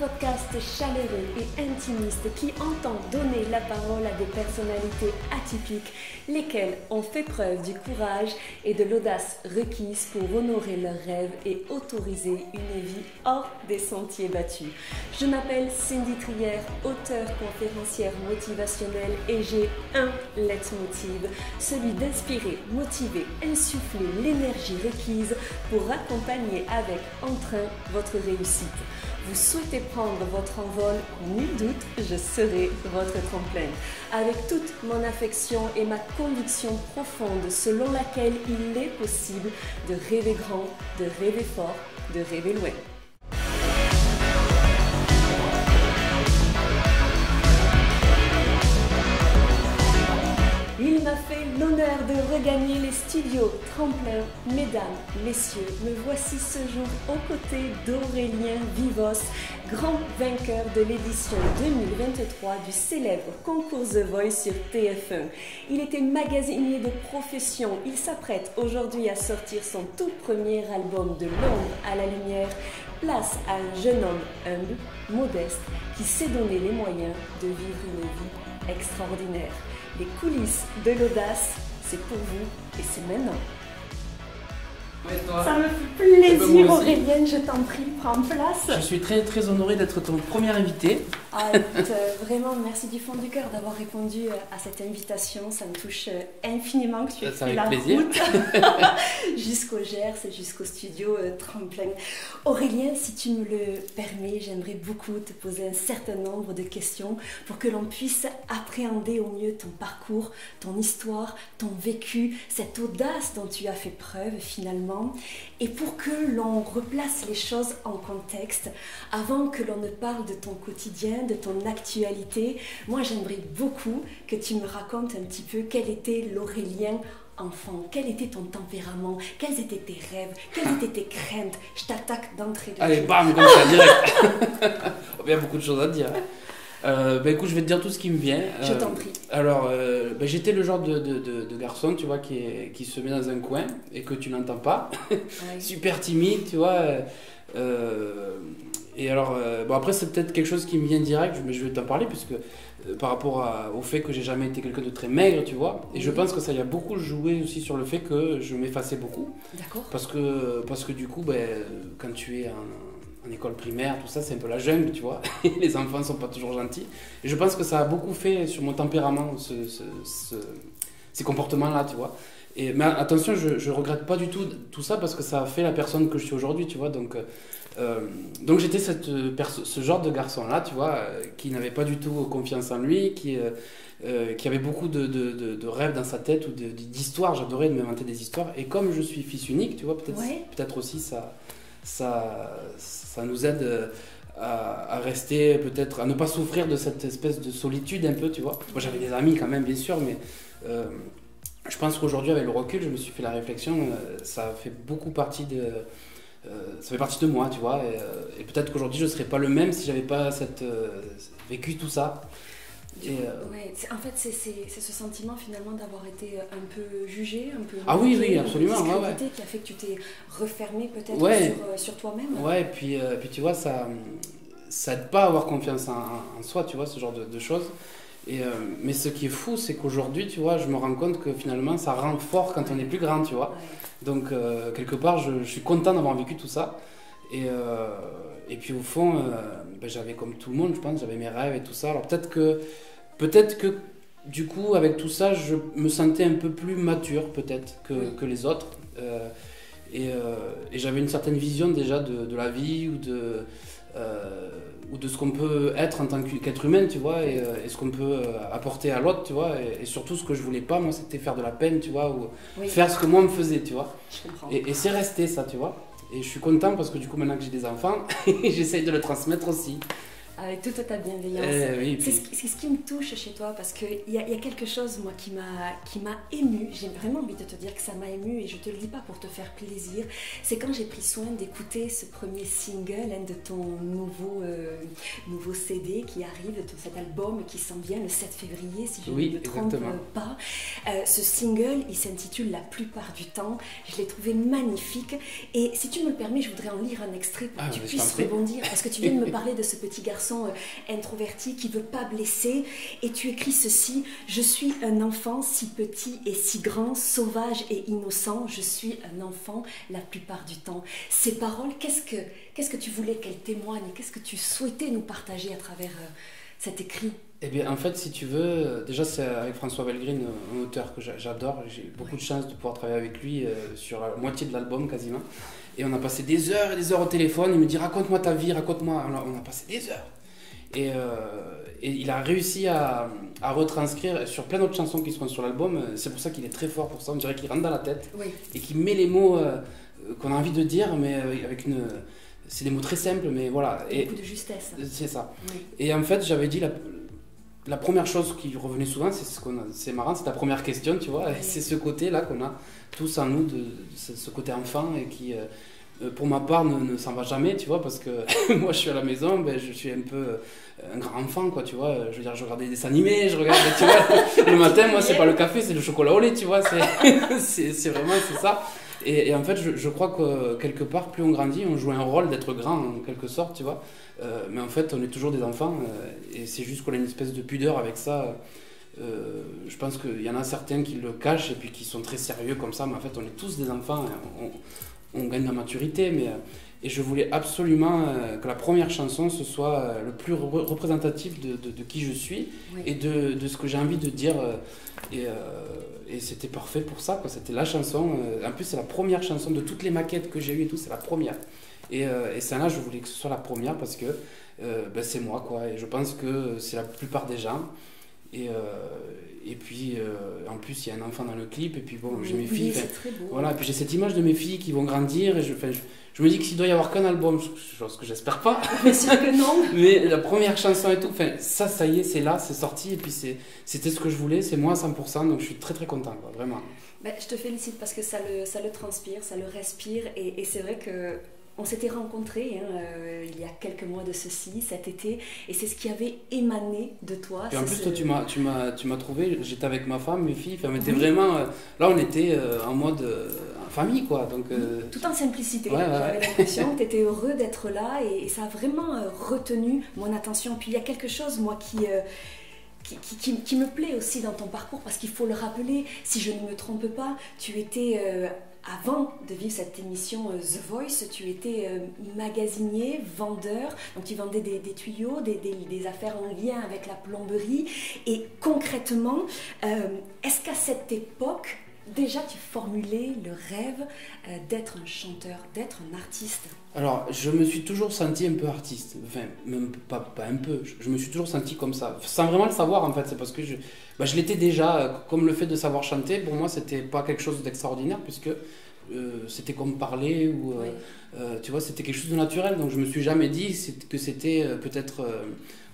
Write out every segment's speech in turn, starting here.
podcast chaleureux et intimiste qui entend donner la parole à des personnalités atypiques, lesquelles ont fait preuve du courage et de l'audace requise pour honorer leurs rêves et autoriser une vie hors des sentiers battus. Je m'appelle Cindy Trier, auteure conférencière motivationnelle, et j'ai un leitmotiv, celui d'inspirer, motiver, insuffler l'énergie requise pour accompagner avec entrain votre réussite. Vous souhaitez prendre votre envol, nul doute, je serai votre tremplin. Avec toute mon affection et ma conviction profonde selon laquelle il est possible de rêver grand, de rêver fort, de rêver loin. Il m'a fait l'honneur de regagner les studios Tremplin. Mesdames, messieurs, me voici ce jour aux côtés d'Aurélien Vivos, grand vainqueur de l'édition 2023 du célèbre concours The Voice sur TF1. Il était magasinier de profession. Il s'apprête aujourd'hui à sortir son tout premier album de l'ombre à la lumière. Place à un jeune homme humble, modeste, qui s'est donné les moyens de vivre une vie extraordinaire. Les coulisses de l'audace, c'est pour vous et c'est maintenant. Ça me fait plaisir, Aurélienne, je t'en prie, prends place. Je suis très honoré d'être ton premier invité. Ah, écoute, vraiment, merci du fond du cœur d'avoir répondu à cette invitation. Ça me touche infiniment que tu aies fait la route jusqu'au Gers et jusqu'au studio Tremplin. Aurélien, si tu me le permets, j'aimerais beaucoup te poser un certain nombre de questions pour que l'on puisse appréhender au mieux ton parcours, ton histoire, ton vécu, cette audace dont tu as fait preuve finalement. Et pour que l'on replace les choses en contexte, avant que l'on ne parle de ton quotidien, de ton actualité, moi j'aimerais beaucoup que tu me racontes un petit peu quel était l'Aurélien enfant, quel était ton tempérament, quels étaient tes rêves, quelles étaient tes craintes. Je t'attaque d'entrée de jeu. Allez, bam, comme ça, direct. Il y a beaucoup de choses à dire. Écoute, je vais te dire tout ce qui me vient. Je t'en prie. Alors, j'étais le genre de garçon, tu vois, qui se met dans un coin et que tu n'entends pas. Ouais. Super timide, tu vois. Et alors, après, c'est peut-être quelque chose qui me vient direct, mais je vais t'en parler, puisque par rapport au fait que j'ai jamais été quelqu'un de très maigre, tu vois. Et je pense que ça y a beaucoup joué aussi sur le fait que je m'effaçais beaucoup. D'accord. Parce que du coup, quand tu es en école primaire, tout ça, c'est un peu la jungle, tu vois. Les enfants ne sont pas toujours gentils. Et je pense que ça a beaucoup fait sur mon tempérament, ces comportements-là, tu vois. Mais attention, je ne regrette pas du tout ça parce que ça a fait la personne que je suis aujourd'hui, tu vois. Donc j'étais ce genre de garçon-là, tu vois, qui n'avait pas du tout confiance en lui, qui avait beaucoup de rêves dans sa tête ou d'histoires. J'adorais de m'inventer des histoires. Et comme je suis fils unique, tu vois, peut-être aussi ça nous aide à rester, peut-être, à ne pas souffrir de cette espèce de solitude un peu, tu vois. Moi, j'avais des amis quand même, bien sûr, mais je pense qu'aujourd'hui, avec le recul, je me suis fait la réflexion, ça fait beaucoup partie ça fait partie de moi, tu vois, et peut-être qu'aujourd'hui, je ne serais pas le même si je n'avais pas vécu tout ça. Ouais, en fait, c'est ce sentiment finalement d'avoir été un peu jugé, un peu oui, absolument, qui a fait que tu t'es refermé peut-être sur toi-même. Ouais, et puis tu vois, ça aide pas à avoir confiance en soi, tu vois, ce genre de choses. Mais ce qui est fou, c'est qu'aujourd'hui, tu vois, je me rends compte que finalement, ça rend fort quand on est plus grand, tu vois. Ouais. Donc, quelque part, je suis content d'avoir vécu tout ça. Et puis, au fond, j'avais comme tout le monde, je pense, j'avais mes rêves et tout ça. Alors, peut-être que du coup, avec tout ça, je me sentais un peu plus mature, peut-être, que les autres. Et j'avais une certaine vision déjà de la vie ou de ce qu'on peut être en tant qu'être humain, tu vois, et ce qu'on peut apporter à l'autre, tu vois, et surtout ce que je voulais pas, moi, c'était faire de la peine, tu vois, ou faire ce que moi me faisait, tu vois. Et c'est resté ça, tu vois. Et je suis content parce que du coup, maintenant que j'ai des enfants, j'essaye de le transmettre aussi. avec toute ta bienveillance. Oui, C'est ce qui me touche chez toi, parce qu'il y a quelque chose, moi, qui m'a émue. J'ai vraiment envie de te dire que ça m'a émue, et je te le dis pas pour te faire plaisir. C'est quand j'ai pris soin d'écouter ce premier single de ton nouveau CD qui arrive, de cet album qui s'en vient le 7 février, si je ne me trompe pas. Ce single, il s'intitule La plupart du temps. Je l'ai trouvé magnifique, et si tu me le permets, je voudrais en lire un extrait pour que tu puisses rebondir, parce que tu viens de me parler de ce petit garçon introverti qui ne veut pas blesser, et tu écris ceci: je suis un enfant si petit et si grand, sauvage et innocent, je suis un enfant la plupart du temps. Ces paroles, qu'est-ce que tu voulais qu'elles témoignent, qu'est-ce que tu souhaitais nous partager à travers cet écrit? Eh bien, en fait, si tu veux, déjà, c'est avec François Belgrine, un auteur que j'adore. J'ai beaucoup de chance de pouvoir travailler avec lui sur la moitié de l'album quasiment. Et on a passé des heures et des heures au téléphone. Il me dit: raconte-moi ta vie, raconte-moi. On a passé des heures. Et il a réussi à retranscrire sur plein d'autres chansons qui seront sur l'album. C'est pour ça qu'il est très fort pour ça. On dirait qu'il rentre dans la tête et qu'il met les mots qu'on a envie de dire, mais avec une... C'est des mots très simples, mais voilà. Et beaucoup de justesse. C'est ça. Oui. Et en fait, j'avais dit... La première chose qui revenait souvent, c'est marrant, c'est ta première question, tu vois, c'est ce côté-là qu'on a tous en nous, ce côté enfant, et qui, pour ma part, ne s'en va jamais, tu vois, parce que moi, je suis à la maison, je suis un peu un grand enfant, quoi, tu vois, je veux dire, je regarde des dessins animés, tu vois, le matin, moi, c'est pas le café, c'est le chocolat au lait, tu vois, c'est vraiment, c'est ça. Et en fait, je crois que quelque part, plus on grandit, on joue un rôle d'être grand, en quelque sorte, tu vois. Mais en fait, on est toujours des enfants, et c'est juste qu'on a une espèce de pudeur avec ça. Je pense qu'il y en a certains qui le cachent et puis qui sont très sérieux comme ça, mais en fait, on est tous des enfants, on gagne la maturité. Et je voulais absolument que la première chanson, ce soit le plus représentatif de qui je suis, et de ce que j'ai envie de dire. Et c'était parfait pour ça, quoi. C'était la chanson. En plus, c'est la première chanson de toutes les maquettes que j'ai eues et tout, c'est la première. Et celle-là, je voulais que ce soit la première parce que c'est moi, quoi. Et je pense que c'est la plupart des gens. Et puis, en plus, il y a un enfant dans le clip. Et puis, bon, j'ai mes filles. C'est très beau. Voilà, et puis j'ai cette image de mes filles qui vont grandir. Et je me dis que s'il doit y avoir qu'un album, chose que j'espère pas. Bien sûr que non. Mais la première chanson et tout, ça y est, c'est là, c'est sorti. Et puis, c'était ce que je voulais. C'est moi à 100%. Donc, je suis très, très content, quoi, vraiment. Je te félicite parce que ça le transpire, ça le respire. Et c'est vrai que... On s'était rencontrés il y a quelques mois de ceci, cet été, et c'est ce qui avait émané de toi. Et en plus, toi, tu m'as trouvé, j'étais avec ma femme, mes filles, on était vraiment... là, on était en mode famille, quoi. Donc, tout en simplicité, j'avais l'impression que tu étais heureux d'être là, et ça a vraiment retenu mon attention. Puis il y a quelque chose, moi, qui me plaît aussi dans ton parcours, parce qu'il faut le rappeler, si je ne me trompe pas, tu étais... Avant de vivre cette émission The Voice, tu étais magasinier, vendeur, donc tu vendais des tuyaux, des affaires en lien avec la plomberie. Et concrètement, est-ce qu'à cette époque, déjà tu formulais le rêve d'être un chanteur, d'être un artiste? Alors, je me suis toujours senti un peu artiste, enfin, même pas un peu, je me suis toujours senti comme ça, sans vraiment le savoir en fait, c'est parce que je l'étais déjà, comme le fait de savoir chanter, pour moi c'était pas quelque chose d'extraordinaire, puisque c'était comme parler, ou tu vois, c'était quelque chose de naturel, donc je me suis jamais dit que c'était peut-être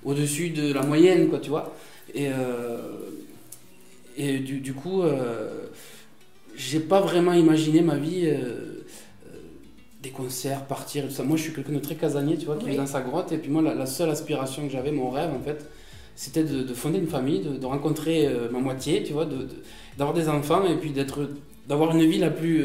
au-dessus de la moyenne, quoi, tu vois, et du coup, j'ai pas vraiment imaginé ma vie... des concerts, partir et tout ça. Moi, je suis quelqu'un de très casanier, tu vois, qui vit dans sa grotte. Et puis moi, la seule aspiration que j'avais, mon rêve, en fait, c'était de fonder une famille, de rencontrer ma moitié, tu vois, d'avoir des enfants et puis d'avoir une vie la plus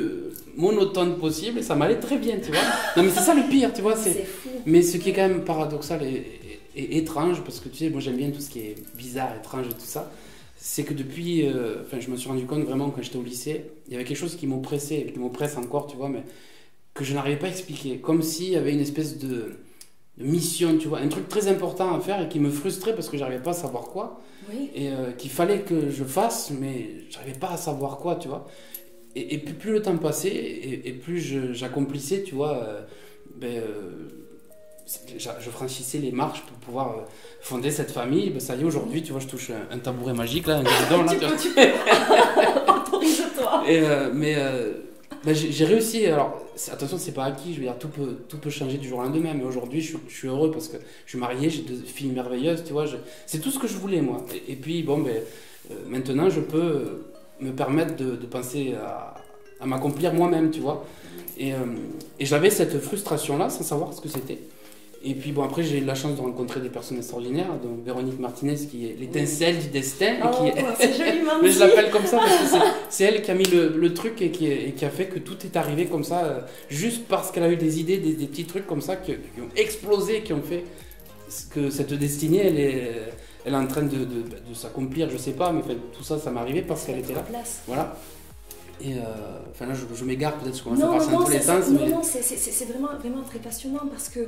monotone possible. Et ça m'allait très bien, tu vois. Non, mais c'est ça le pire, tu vois. C'est fou. Mais ce qui est quand même paradoxal et étrange, parce que tu sais, moi, j'aime bien tout ce qui est bizarre, étrange et tout ça, c'est que depuis, je me suis rendu compte vraiment quand j'étais au lycée, il y avait quelque chose qui m'oppressait, qui m'oppresse encore, tu vois, mais que je n'arrivais pas à expliquer, comme s'il y avait une espèce de mission, tu vois, un truc très important à faire et qui me frustrait parce que j'arrivais pas à savoir quoi, et qu'il fallait que je fasse, mais j'arrivais pas à savoir quoi, tu vois. Et plus le temps passait et plus j'accomplissais, tu vois, je franchissais les marches pour pouvoir fonder cette famille. Ça y est, aujourd'hui, tu vois, je touche un tabouret magique, là, un guidon, là, Autorise-toi. Ben, j'ai réussi, alors attention, c'est pas acquis, je veux dire, tout peut changer du jour au lendemain, mais aujourd'hui je suis heureux parce que je suis marié, j'ai 2 filles merveilleuses, tu vois, c'est tout ce que je voulais moi. Et puis bon, ben, maintenant je peux me permettre de penser à m'accomplir moi-même, tu vois. Et j'avais cette frustration-là sans savoir ce que c'était. Et puis bon, après j'ai eu la chance de rencontrer des personnes extraordinaires, donc Véronique Martinez qui est l'étincelle du destin. Oh, c'est joliment mais dit. je l'appelle comme ça parce que c'est elle qui a mis le truc et qui a fait que tout est arrivé comme ça, juste parce qu'elle a eu des idées, des petits trucs comme ça qui ont explosé, qui ont fait que cette destinée, elle est en train de s'accomplir, je sais pas, mais enfin, tout ça, ça m'est arrivé parce qu'elle était là. Voilà. Et enfin là je m'égare peut-être, je commence à passer dans tous les sens. Non, c'est vraiment, vraiment très passionnant parce que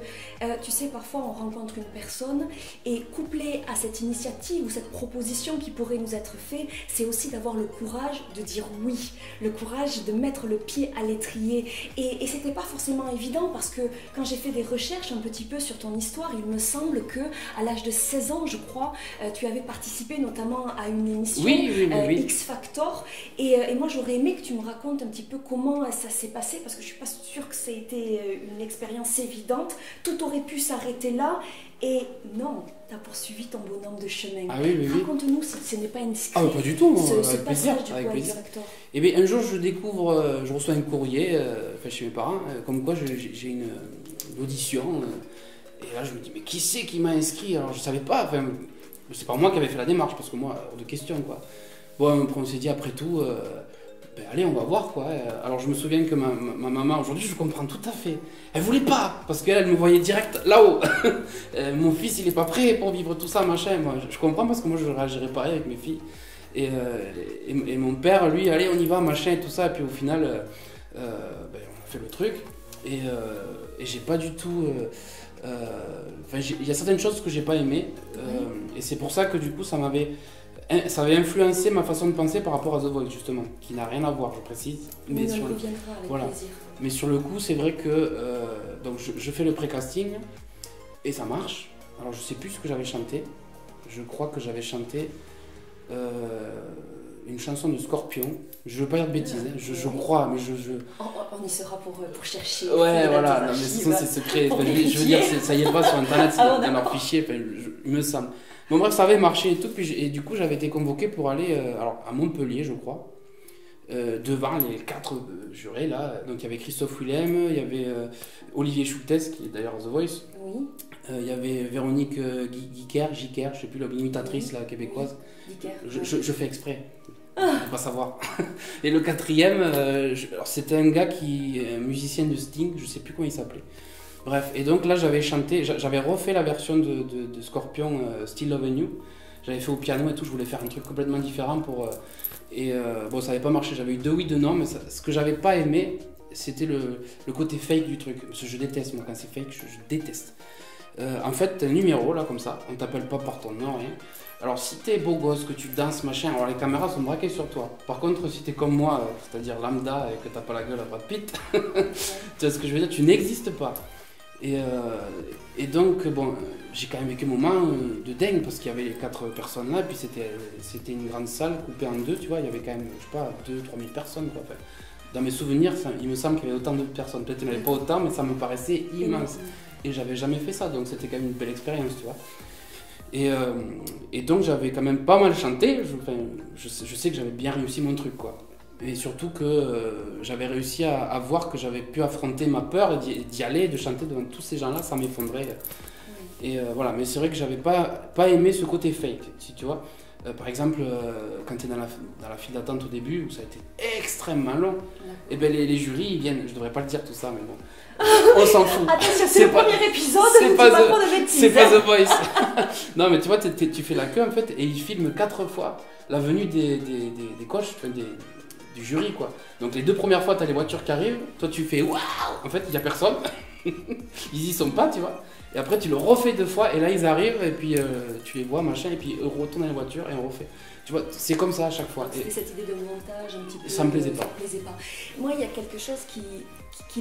tu sais, parfois on rencontre une personne et couplé à cette initiative ou cette proposition qui pourrait nous être faite, c'est aussi d'avoir le courage de dire oui, le courage de mettre le pied à l'étrier. Et c'était pas forcément évident parce que quand j'ai fait des recherches un petit peu sur ton histoire, il me semble que à l'âge de 16 ans, je crois, tu avais participé notamment à une émission X Factor et moi j'aurais aimé que tu me racontes un petit peu comment ça s'est passé, parce que je suis pas sûre que ça ait été une expérience évidente. Tout aurait pu s'arrêter là, et non, tu as poursuivi ton bonhomme de chemin. Ah oui. Raconte-nous si ce n'est pas indiscret. Ah pas du tout, ce passage du avec plaisir. Et bien un jour je reçois un courrier chez mes parents, comme quoi j'ai une audition, et là je me dis mais qui c'est qui m'a inscrit? Alors je savais pas, enfin c'est pas moi qui avais fait la démarche, parce que moi, hors de question quoi. Bon, on s'est dit après tout... Ben, allez, on va voir quoi. Alors je me souviens que ma maman, aujourd'hui je comprends tout à fait. Elle voulait pas, parce qu'elle me voyait direct là-haut. Mon fils il est pas prêt pour vivre tout ça, machin. Moi je comprends parce que moi je réagirais pareil avec mes filles. Et mon père, lui, allez on y va, machin et tout ça. Et puis au final, ben, on a fait le truc. Et j'ai pas du tout... il y a certaines choses que j'ai pas aimées. Et c'est pour ça que du coup ça avait influencé ma façon de penser par rapport à The Voice, justement, qui n'a rien à voir, je précise. Mais Mais sur le coup, c'est vrai que donc je fais le pré-casting et ça marche. Alors je sais plus ce que j'avais chanté. Je crois que j'avais chanté une chanson de Scorpion. Je veux pas dire de bêtises, je crois, mais On y sera pour chercher. Ouais, voilà, non, mais ça c'est secret. Je veux dire, ça y est pas sur internet, c'est dans leur fichier, il me semble. Bon bref, ça avait marché et tout, et du coup j'avais été convoqué pour aller alors, à Montpellier, je crois, devant les 4 jurés là. Donc il y avait Christophe Willem, il y avait Olivier Schultes, qui est d'ailleurs The Voice. Oui. Il y avait Véronique Gicker, je sais plus, l'imitatrice là, québécoise. Je fais exprès, de ne pas savoir. Et le 4e, c'était un gars qui est musicien de Sting, je sais plus comment il s'appelait. Bref, et donc là j'avais chanté, j'avais refait la version de Scorpion, Still Loving You. J'avais fait au piano et tout, je voulais faire un truc complètement différent pour... bon, ça n'avait pas marché, j'avais eu 2 oui, 2 non, mais ce que j'avais pas aimé, c'était le côté fake du truc. Parce que je déteste, moi, quand c'est fake, je déteste. En fait, t'as un numéro, là, comme ça, on t'appelle pas par ton nom, rien. Alors, si t'es beau gosse, que tu danses, machin, alors les caméras sont braquées sur toi. Par contre, si t'es comme moi, c'est-à-dire lambda, et que t'as pas la gueule à Brad Pitt, tu vois ce que je veux dire, tu n'existes pas. Et donc, bon, j'ai quand même vécu un moment de dingue, parce qu'il y avait les 4 personnes là, puis c'était une grande salle coupée en 2, tu vois, il y avait quand même, je sais pas, 2-3 000 personnes, quoi. Enfin, dans mes souvenirs, il me semble qu'il y avait autant de personnes. Peut-être qu'il n'y en avait pas autant, mais ça me paraissait immense. Et j'avais jamais fait ça, donc c'était quand même une belle expérience, tu vois. Et donc j'avais quand même pas mal chanté, je sais que j'avais bien réussi mon truc, quoi. Et surtout que j'avais réussi à voir que j'avais pu affronter ma peur et d'y aller, de chanter devant tous ces gens-là, ça m'effondrait. Et voilà, mais c'est vrai que j'avais pas aimé ce côté fake, si tu vois. Par exemple, quand tu es dans la file d'attente au début, où ça a été extrêmement long, et ben les jurys ils viennent, je devrais pas le dire tout ça, mais bon, on s'en fout. Attention, c'est le premier épisode, c'est pas de bêtises. C'est pas The Voice. Non, mais tu vois, tu fais la queue en fait, et ils filment 4 fois la venue des coachs, du jury, quoi. Donc les 2 premières fois, tu as les voitures qui arrivent, toi tu fais waouh, en fait il y a personne, ils y sont pas, tu vois. Et après, tu le refais 2 fois, et là, ils arrivent, et puis tu les vois, machin, et puis ils retournent dans la voiture, et on refait. Tu vois, c'est comme ça à chaque fois. C'était cette idée de montage un petit peu. Ça me plaisait pas. Moi, il y a quelque chose qui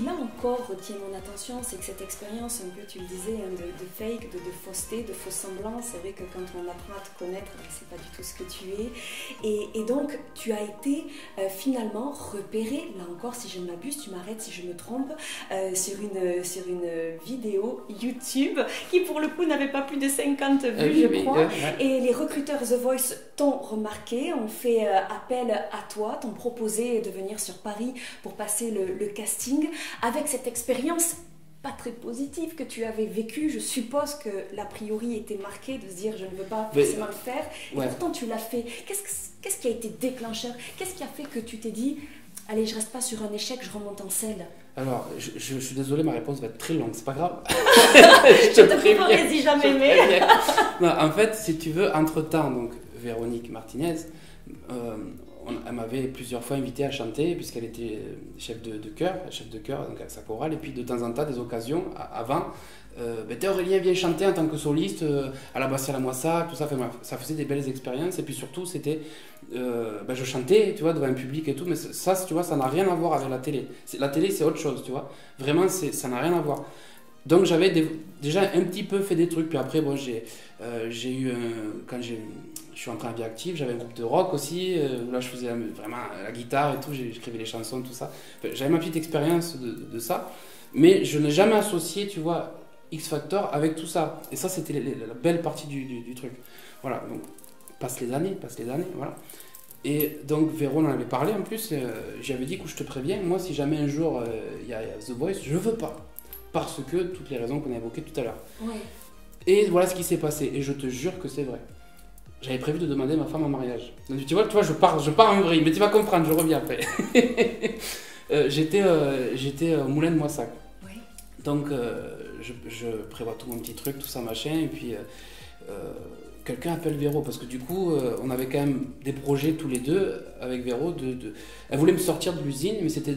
là encore retient mon attention, c'est que cette expérience, un peu, tu le disais, hein, de fake, de fausseté, de fausse semblance, c'est vrai que quand on apprend à te connaître, c'est pas du tout ce que tu es. Et donc, tu as été finalement repéré, là encore, si je ne m'abuse, tu m'arrêtes si je me trompe, sur une vidéo YouTube qui, pour le coup, n'avait pas plus de 50 vues, je crois. Et les recruteurs The Voice t'ont remarqué, ont fait appel à toi, t'ont proposé de venir sur Paris pour passer le casting. Avec cette expérience pas très positive que tu avais vécue, je suppose que l'a priori était marqué de se dire je ne veux pas forcément le faire, et pourtant tu l'as fait. Qu'est-ce qui a été déclencheur? Qu'est-ce qui a fait que tu t'es dit allez, je reste pas sur un échec, je remonte en selle? Alors, je suis désolé, ma réponse va être très longue, c'est pas grave. je te préviens, vas-y, jamais aimé. Non, en fait, si tu veux, entre-temps, donc Véronique Martinez, elle m'avait plusieurs fois invité à chanter, puisqu'elle était chef de chœur, donc avec sa chorale, et puis de temps en temps, des occasions, avant, Aurélien vient chanter en tant que soliste à la Bastia la Moissa, tout ça, ça faisait des belles expériences, et puis surtout, c'était, je chantais, tu vois, devant un public et tout, mais ça, tu vois, ça n'a rien à voir avec la télé. La télé, c'est autre chose, tu vois, vraiment, ça n'a rien à voir. Donc j'avais déjà un petit peu fait des trucs, puis après, bon, j'ai eu, quand je suis entré en vie active, j'avais un groupe de rock aussi, où là je faisais vraiment la guitare et tout, j'écrivais les chansons, tout ça. Enfin, j'avais ma petite expérience de ça, mais je n'ai jamais associé, tu vois, X Factor avec tout ça. Et ça, c'était la belle partie du truc. Voilà, donc passe les années, voilà. Et donc Véro en avait parlé en plus, j'avais dit que je te préviens, moi si jamais un jour il y a The Voice, je veux pas. Parce que toutes les raisons qu'on a évoquées tout à l'heure. Ouais. Et voilà ce qui s'est passé, et je te jure que c'est vrai. J'avais prévu de demander ma femme en mariage. Donc, tu vois, je pars en vrille, mais tu vas comprendre, je reviens après. J'étais au Moulin de Moissac. Oui. Donc, je prévois tout mon petit truc, tout ça, machin, et puis quelqu'un appelle Véro, parce que du coup, on avait quand même des projets tous les deux avec Véro. Elle voulait me sortir de l'usine, mais c'était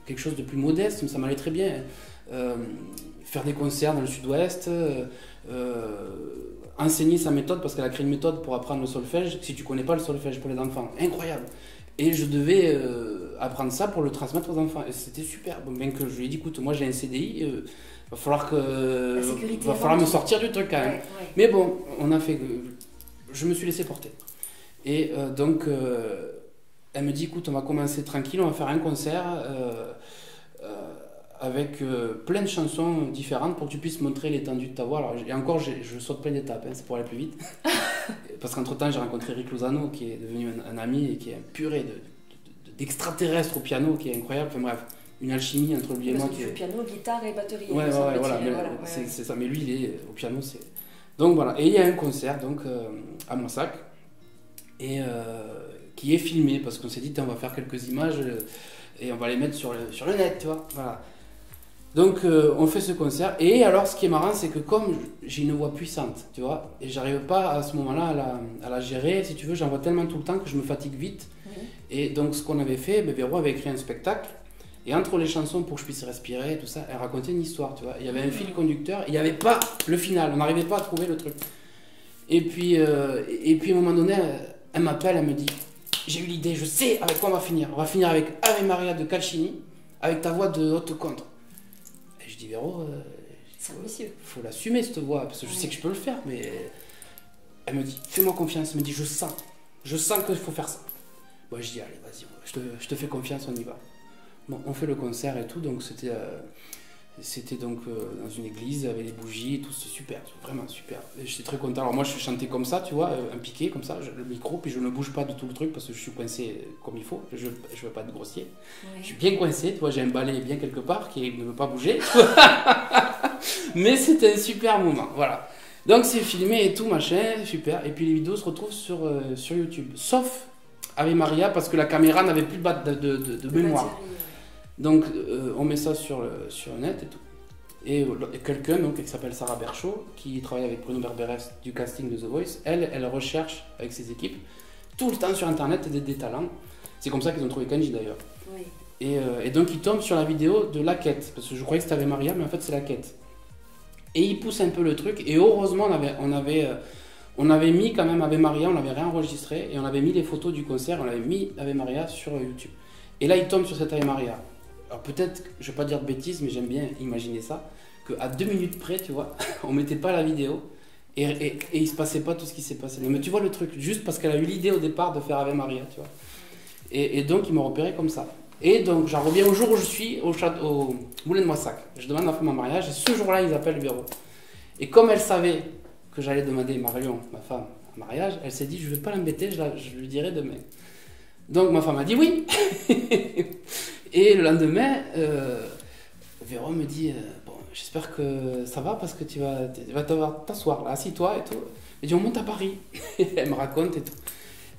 quelque chose de plus modeste, mais ça m'allait très bien. Faire des concerts dans le sud-ouest, enseigner sa méthode, parce qu'elle a créé une méthode pour apprendre le solfège, si tu connais pas le solfège pour les enfants, incroyable. Et je devais apprendre ça pour le transmettre aux enfants, et c'était super. Bon, bien que je lui ai dit, écoute, moi j'ai un CDI, va falloir me sortir du truc quand même. Ouais. Mais bon, on a fait, je me suis laissé porter. Et donc, elle me dit, écoute, on va commencer tranquille, on va faire un concert avec plein de chansons différentes pour que tu puisses montrer l'étendue de ta voix. Alors, et encore, je saute plein d'étapes, hein, c'est pour aller plus vite. Parce qu'entre-temps, j'ai rencontré Rick Lozano, qui est devenu un ami et qui est un purée d'extraterrestre au piano, qui est incroyable. Enfin bref, une alchimie entre lui et moi. Qui est piano, guitare et batterie. Ouais, voilà, c'est ça. Mais lui, il est au piano. Donc voilà, et il y a un concert donc, à Moissac, et qui est filmé, parce qu'on s'est dit, on va faire quelques images et on va les mettre sur le net, tu vois. Voilà. Donc on fait ce concert, et alors ce qui est marrant, c'est que comme j'ai une voix puissante, tu vois, et j'arrive pas à ce moment-là à la gérer, si tu veux, j'en vois tellement tout le temps que je me fatigue vite. Et donc ce qu'on avait fait, Véro avait écrit un spectacle, et entre les chansons, pour que je puisse respirer, tout ça, elle racontait une histoire, tu vois. Il y avait un fil conducteur, il n'y avait pas le final, on n'arrivait pas à trouver le truc. Et puis à un moment donné, elle m'appelle, elle me dit, j'ai eu l'idée, je sais avec quoi on va finir. On va finir avec Ave Maria de Calcini, avec ta voix de haute contre. Je dis, Véro, faut l'assumer cette voix, parce que je sais que je peux le faire, mais elle me dit, fais-moi confiance, elle me dit, je sens qu'il faut faire ça. Moi je dis, allez, vas-y, je te fais confiance, on y va. Bon, on fait le concert et tout, donc c'était donc dans une église avec des bougies et tout, c'est super, vraiment super. Et j'étais très content. Alors moi je chantais comme ça, tu vois, un piqué comme ça, le micro, puis je ne bouge pas de tout le truc parce que je suis coincé comme il faut, je veux pas être grossier. Ouais. Je suis bien coincé, tu vois, j'ai un balai bien quelque part qui ne veut pas bouger. Mais c'était un super moment, voilà. Donc c'est filmé et tout, machin, super. Et puis les vidéos se retrouvent sur YouTube, sauf Ave Maria, parce que la caméra n'avait plus de mémoire. Batterie. Donc on met ça sur le net et tout. Et quelqu'un donc, qui s'appelle Sarah Berchaud, qui travaille avec Bruno Berberès du casting de The Voice, elle recherche avec ses équipes tout le temps sur internet des talents. C'est comme ça qu'ils ont trouvé Kenji d'ailleurs. Oui. Et donc ils tombent sur la vidéo de La Quête, parce que je croyais que c'était Ave Maria, mais en fait c'est La Quête. Et il pousse un peu le truc. Et heureusement, on avait mis quand même Ave Maria, on l'avait réenregistré. Et on avait mis les photos du concert, on avait mis Ave Maria sur YouTube. Et là, il tombe sur cette Ave Maria. Alors peut-être, je ne vais pas dire de bêtises, mais j'aime bien imaginer ça. Qu'à 2 minutes près, tu vois, on ne mettait pas la vidéo. Et il ne se passait pas tout ce qui s'est passé. Mais tu vois le truc, juste parce qu'elle a eu l'idée au départ de faire Ave Maria, tu vois. Et donc, ils m'ont repéré comme ça. Et donc, j'en reviens au jour où je suis au Moulin de Moissac. Je demande ma femme en mariage, et ce jour-là, ils appellent Véro. Et comme elle savait que j'allais demander Marion, ma femme, en mariage, elle s'est dit, je ne vais pas l'embêter, je lui dirai demain. Donc, ma femme a dit oui. Et le lendemain, Véro me dit, bon, j'espère que ça va, parce que tu vas t'asseoir là, assis-toi et tout. Elle dit, on monte à Paris. Elle me raconte et tout.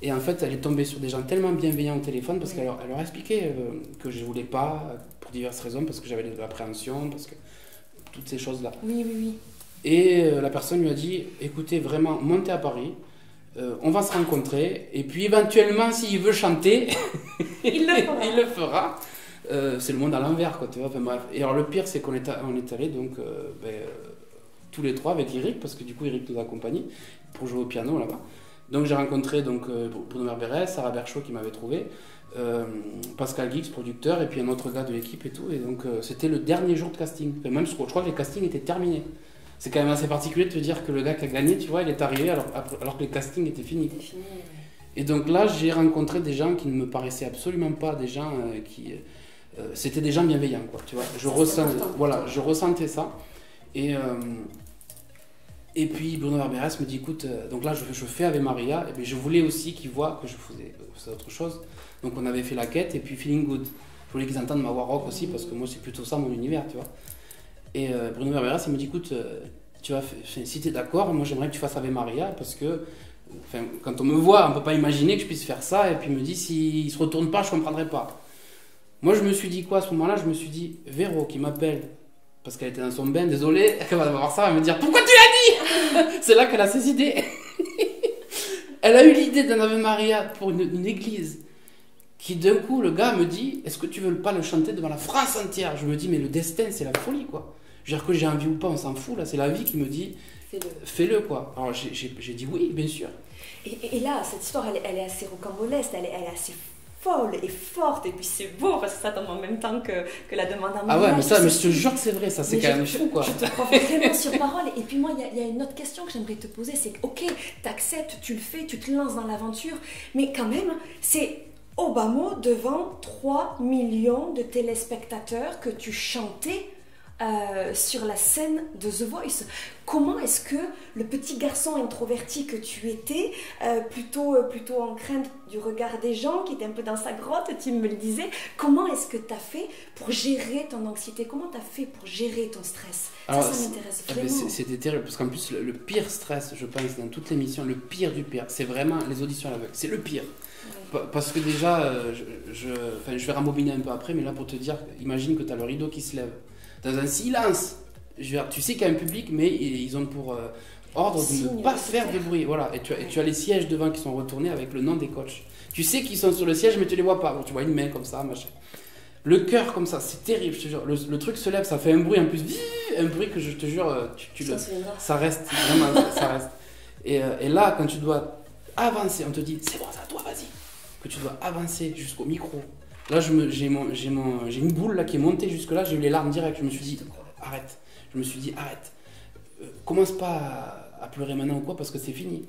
Et en fait, elle est tombée sur des gens tellement bienveillants au téléphone parce qu'elle leur a expliqué que je ne voulais pas, pour diverses raisons, parce que j'avais de l'appréhension, parce que toutes ces choses-là. Oui. Et la personne lui a dit, écoutez, vraiment, montez à Paris, on va se rencontrer, et puis éventuellement, s'il veut chanter, il le fera. C'est le monde à l'envers, quoi, tu vois. Enfin, bref. Et alors, le pire, c'est qu'on est allés, donc, tous les trois avec Eric, parce que du coup, Eric nous a accompagnés pour jouer au piano là-bas. Donc j'ai rencontré Bruno Merberes, Sarah Berchaud qui m'avait trouvé, Pascal Guix, producteur, et puis un autre gars de l'équipe et tout. Et donc c'était le dernier jour de casting. Enfin, même je crois que les castings étaient terminés. C'est quand même assez particulier de te dire que le gars qui a gagné, tu vois, il est arrivé alors que les castings étaient finis. Et donc là, j'ai rencontré des gens qui ne me paraissaient absolument pas des gens c'était des gens bienveillants, quoi, tu vois. Je ressentais ça. Et puis Bruno Merberes me dit, écoute, donc là je fais Ave Maria, et puis je voulais aussi qu'ils voient que je faisais autre chose. Donc on avait fait la quête, et puis Feeling Good. Je voulais qu'ils entendent ma voix rock aussi, parce que moi c'est plutôt ça mon univers, tu vois. Et Bruno Merberes, il me dit, écoute, si tu es d'accord, moi j'aimerais que tu fasses Ave Maria, parce que quand on me voit, on ne peut pas imaginer que je puisse faire ça, et puis il me dit, s'il ne se retourne pas, je ne comprendrai pas. Moi je me suis dit quoi à ce moment-là? Je me suis dit, Véro qui m'appelle, parce qu'elle était dans son bain, désolée, elle va voir ça, elle va me dire, pourquoi tu l'as dit? C'est là qu'elle a ses idées. Elle a eu l'idée d'un Ave Maria pour une église, qui d'un coup, le gars me dit, est-ce que tu veux pas le chanter devant la France entière? Je me dis, mais le destin, c'est la folie, quoi. Je veux dire que j'ai envie ou pas, on s'en fout, là, c'est la vie qui me dit, fais-le, quoi. Alors j'ai dit oui, bien sûr. Et là, cette histoire, elle est assez rocambolesque, elle est assez folle et forte, et puis c'est beau parce que ça tombe en même temps que la demande en mariage. Ah ouais, mais je te jure que c'est vrai, ça, c'est quand même fou, quoi. Je te prends vraiment sur parole. Et puis moi, il y a une autre question que j'aimerais te poser, c'est que, ok, t'acceptes, tu le fais, tu te lances dans l'aventure, mais quand même, c'est au bas mot devant 3 millions de téléspectateurs que tu chantais sur la scène de The Voice. Comment est-ce que le petit garçon introverti que tu étais, plutôt en crainte du regard des gens, qui était un peu dans sa grotte, tu me le disais, comment est-ce que tu as fait pour gérer ton anxiété? Comment tu as fait pour gérer ton stress? Alors, ça m'intéresse vraiment. C'était terrible, parce qu'en plus, le pire stress, je pense, dans toute l'émission, le pire du pire, c'est vraiment les auditions à l'aveugle. C'est le pire. Ouais. Parce que déjà, je vais rembobiner un peu après, mais là, pour te dire, imagine que tu as le rideau qui se lève. Dans un silence, tu sais qu'il y a un public, mais ils ont pour ordre de ne pas faire de bruit. Voilà. Et tu as les sièges devant qui sont retournés avec le nom des coachs. Tu sais qu'ils sont sur le siège, mais tu ne les vois pas. Donc, tu vois une main comme ça, machin. Le cœur comme ça, c'est terrible, je te jure. Le truc se lève, ça fait un bruit en plus, un bruit que je te jure, ça reste, vraiment, ça reste. Et là, quand tu dois avancer, on te dit, c'est bon, c'est à toi, vas-y. Que tu dois avancer jusqu'au micro. Là, j'ai une boule là, qui est montée jusque-là, j'ai eu les larmes directes. Je me suis dit, arrête. Commence pas à pleurer maintenant ou quoi, parce que c'est fini.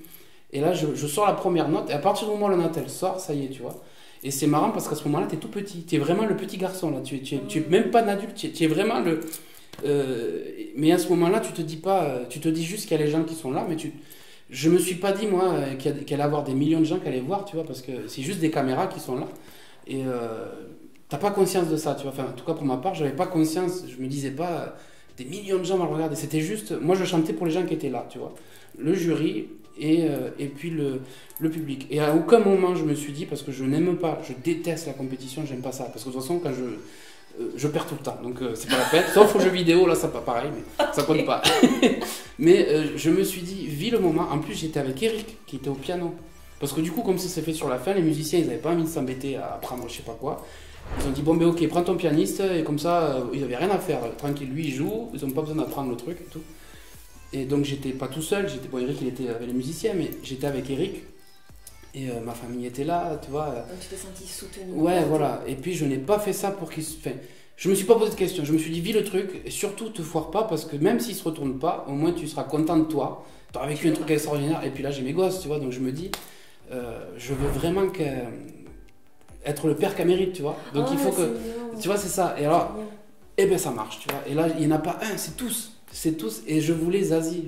Et là, je sors la première note, et à partir du moment où la note, elle sort, ça y est, tu vois. Et c'est marrant, parce qu'à ce moment-là, t'es tout petit. T'es vraiment le petit garçon, là. Tu es même pas un adulte, tu es vraiment le... mais à ce moment-là, tu te dis pas... Tu te dis juste qu'il y a les gens qui sont là, mais je me suis pas dit, moi, qu'il allait y avoir des millions de gens qui allaient voir, tu vois, parce que c'est juste des caméras qui sont là. Et t'as pas conscience de ça, tu vois. Enfin, en tout cas, pour ma part, j'avais pas conscience. Je me disais pas, des millions de gens vont le regarder. C'était juste, moi, je chantais pour les gens qui étaient là, tu vois. Le jury et puis le public. Et à aucun moment, je me suis dit, parce que je n'aime pas, je déteste la compétition, j'aime pas ça. Parce que de toute façon, quand je perds tout le temps. Donc, c'est pas la peine. Sauf aux jeux vidéo, là, ça pas pareil, mais ça compte pas. Mais je me suis dit, vis le moment. En plus, j'étais avec Eric, qui était au piano. Parce que du coup, comme ça s'est fait sur la fin, les musiciens, ils n'avaient pas envie de s'embêter à apprendre je sais pas quoi. Ils ont dit, bon, ben prends ton pianiste, et comme ça, ils n'avaient rien à faire. Tranquille, lui, il joue, ils n'ont pas besoin d'apprendre le truc et tout. Et donc j'étais pas tout seul, bon, Eric il était avec les musiciens, mais j'étais avec Eric. Et ma famille était là, tu vois. Donc tu t'es senti soutenu. Ouais, voilà. Et puis je n'ai pas fait ça pour qu'il se... Enfin, je me suis pas posé de questions. Je me suis dit, vis le truc, et surtout te foire pas, parce que même s'il se retourne pas, au moins tu seras content de toi. Tu auras vécu un truc extraordinaire. Et puis là, j'ai mes gosses, tu vois. Donc je me dis, je veux vraiment être le père qu'elle mérite, tu vois. Donc il faut que... Bien. Tu vois, c'est ça. Et alors, eh ben ça marche, tu vois. Et là, il n'y en a pas un, c'est tous. C'est tous. Et je voulais Zazie.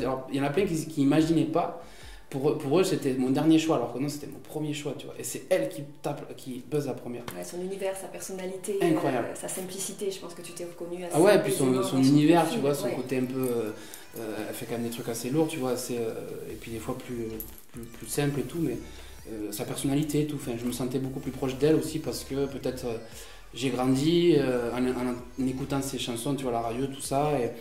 Alors, il y en a plein qui n'imaginaient pas. Pour eux, c'était mon dernier choix, alors que non, c'était mon premier choix, tu vois. Et c'est elle qui buzz la première. Ouais, son univers, sa personnalité, incroyable. Sa simplicité, je pense que tu t'es reconnu assez. Ah ouais, puis son univers, tu vois, son ouais. Côté un peu... elle fait quand même des trucs assez lourds, tu vois, et puis des fois plus simple et tout, mais sa personnalité et tout. Enfin, je me sentais beaucoup plus proche d'elle aussi parce que peut-être j'ai grandi en écoutant ses chansons, tu vois, la radio, tout ça, et